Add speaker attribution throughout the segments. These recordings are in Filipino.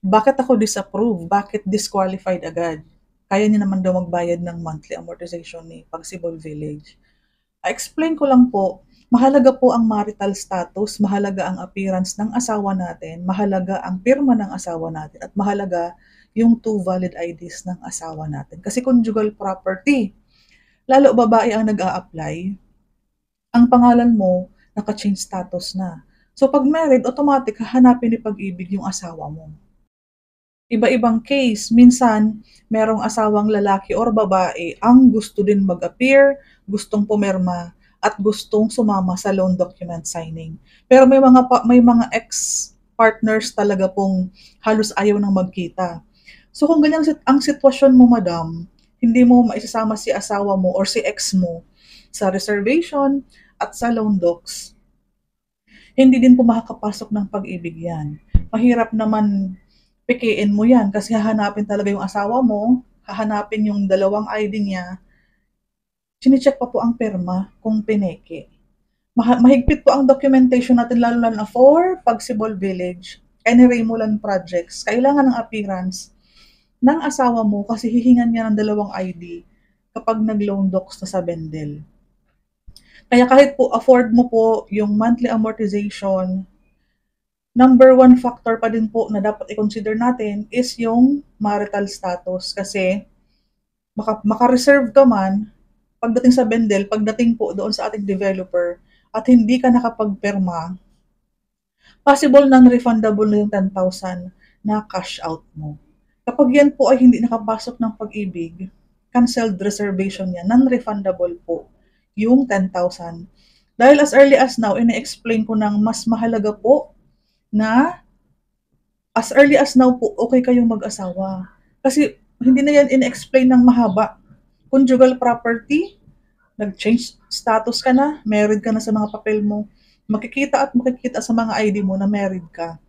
Speaker 1: Bakit ako disapprove? Bakit disqualified agad? Kaya niya naman daw magbayad ng monthly amortization ni Pagsibol Village. I-explain ko lang po, mahalaga po ang marital status, mahalaga ang appearance ng asawa natin, mahalaga ang pirma ng asawa natin, at mahalaga yung two valid IDs ng asawa natin. Kasi conjugal property, lalo babae ang nag-a-apply, ang pangalan mo, naka-change status na. So pag married, automatic hahanapin ni Pag-ibig yung asawa mo. Iba-ibang case, minsan merong asawang lalaki or babae ang gusto din mag-appear, gustong pumirma, at gustong sumama sa loan document signing. Pero may mga ex-partners talaga pong halos ayaw nang magkita. So kung ganyan ang sitwasyon mo, madam, hindi mo maisasama si asawa mo or si ex mo sa reservation at sa loan docs, hindi din po makakapasok ng Pag-ibig yan. Mahirap naman pikiin mo yan kasi hahanapin talaga yung asawa mo, hahanapin yung dalawang ID niya, chine-check pa po ang pirma kung pineke. Mahigpit po ang documentation natin lalo na for Pagsibol Village, any Raymulan projects. Kailangan ng appearance ng asawa mo kasi hihingan niya ng dalawang ID kapag nag-loan docs na sa Bendel. Kaya kahit po afford mo po yung monthly amortization, number one factor pa din po na dapat i-consider natin is yung marital status kasi maka-reserve ka man pagdating sa Bendel, pagdating po doon sa ating developer at hindi ka nakapagpirma, possible non-refundable na yung 10,000 na cash out mo. Kapag yan po ay hindi nakapasok ng Pag-ibig, canceled reservation yan, non-refundable po yung 10,000. Dahil as early as now, ine-explain ko ng mas mahalaga po na as early as now po, okay kayong mag-asawa. Kasi hindi na yan in-explain ng mahaba. Conjugal property, nag-change status ka na, married ka na sa mga papel mo, makikita at makikita sa mga ID mo na married ka.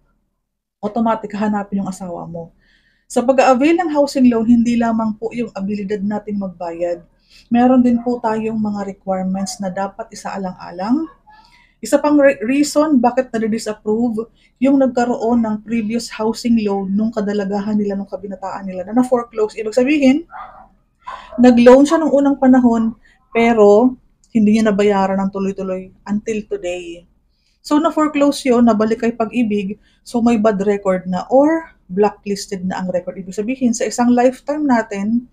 Speaker 1: Automatic hanapin yung asawa mo. Sa pag-avail ng housing loan, hindi lamang po yung abilidad nating magbayad. Meron din po tayong mga requirements na dapat isaalang-alang. Isa pang reason bakit na-disapprove yung nagkaroon ng previous housing loan nung kadalagahan nila, nung kabinataan nila na na-foreclose. Ibig sabihin, nag-loan siya nung unang panahon pero hindi niya nabayaran ng tuloy-tuloy until today. So na-foreclose yun, nabalik kay Pag-ibig, so may bad record na or blacklisted na ang record. Ibig sabihin, sa isang lifetime natin,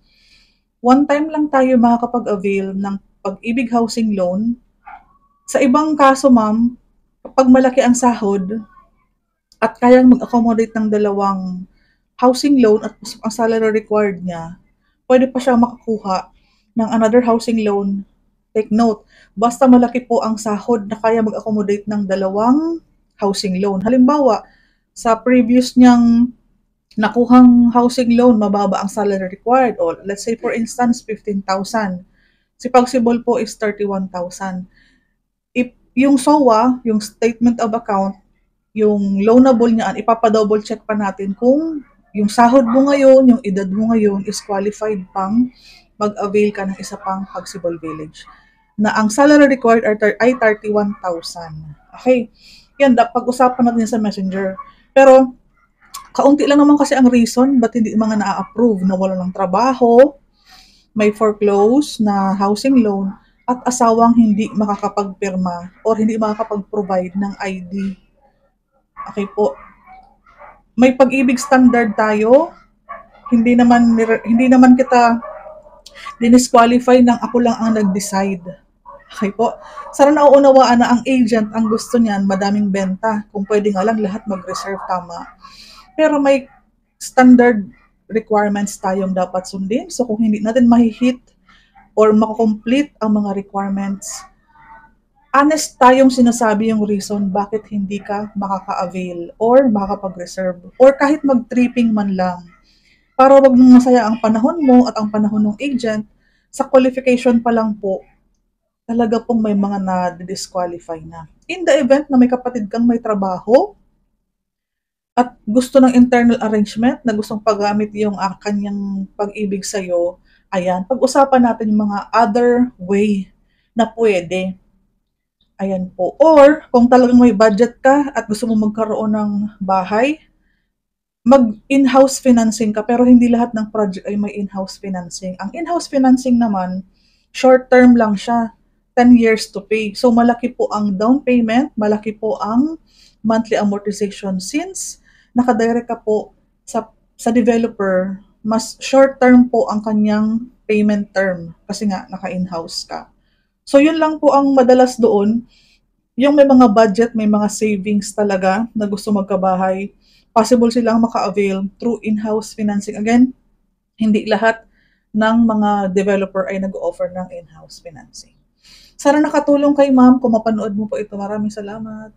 Speaker 1: one time lang tayo makakapag-avail ng Pag-ibig housing loan. Sa ibang kaso, ma'am, kapag malaki ang sahod at kayang mag-accommodate ng dalawang housing loan at ang salary required niya, pwede pa siya makakuha ng another housing loan. Take note, basta malaki po ang sahod na kaya mag-accommodate ng dalawang housing loan. Halimbawa, sa previous niyang nakuhang housing loan, mababa ang salary required. O let's say for instance, 15,000. Si Pagsibol po is 31,000. If yung SOA, yung statement of account, yung loanable niyan, ipapadouble check pa natin kung yung sahod mo ngayon, yung edad mo ngayon is qualified pang mag-avail ka ng isa pang Pagsibol Village. Na ang salary required ay 31,000. Okay. Yan, pag-usapan natin sa Messenger. Pero, kaunti lang naman kasi ang reason ba't hindi mga na-approve na wala ng trabaho, may foreclose na housing loan, at asawang hindi makakapagpirma or hindi makakapag-provide ng ID. Okay po. May Pag-ibig standard tayo. Hindi naman kita dinisqualify ng ako lang ang nag-decide. Okay po. Sana nauunawaan na ang agent, ang gusto niyan, madaming benta. Kung pwede nga lang lahat mag-reserve, tama. Pero may standard requirements tayong dapat sundin. So kung hindi natin mahihit or makakomplete ang mga requirements, honest tayong sinasabi yung reason bakit hindi ka makaka-avail or makakapag-reserve or kahit mag-tripping man lang. Para wag mong masaya ang panahon mo at ang panahon ng agent, sa qualification pa lang po, talaga pong may mga na-disqualify na. In the event na may kapatid kang may trabaho at gusto ng internal arrangement na gustong paggamit yung kanyang Pag-ibig sa'yo, ayan, pag-usapan natin yung mga other way na pwede. Ayan po. Or, kung talagang may budget ka at gusto mo magkaroon ng bahay, mag-in-house financing ka pero hindi lahat ng project ay may in-house financing. Ang in-house financing naman, short term lang siya, 10 years to pay. So malaki po ang down payment, malaki po ang monthly amortization. Since nakadirect ka po sa developer, mas short term po ang kanyang payment term kasi nga naka-in-house ka. So yun lang po ang madalas doon, yung may mga budget, may mga savings talaga na gusto magkabahay, possible silang maka-avail through in-house financing. Again, hindi lahat ng mga developer ay nag-offer ng in-house financing. Sana nakatulong kay ma'am kung mapanood mo po ito. Maraming salamat.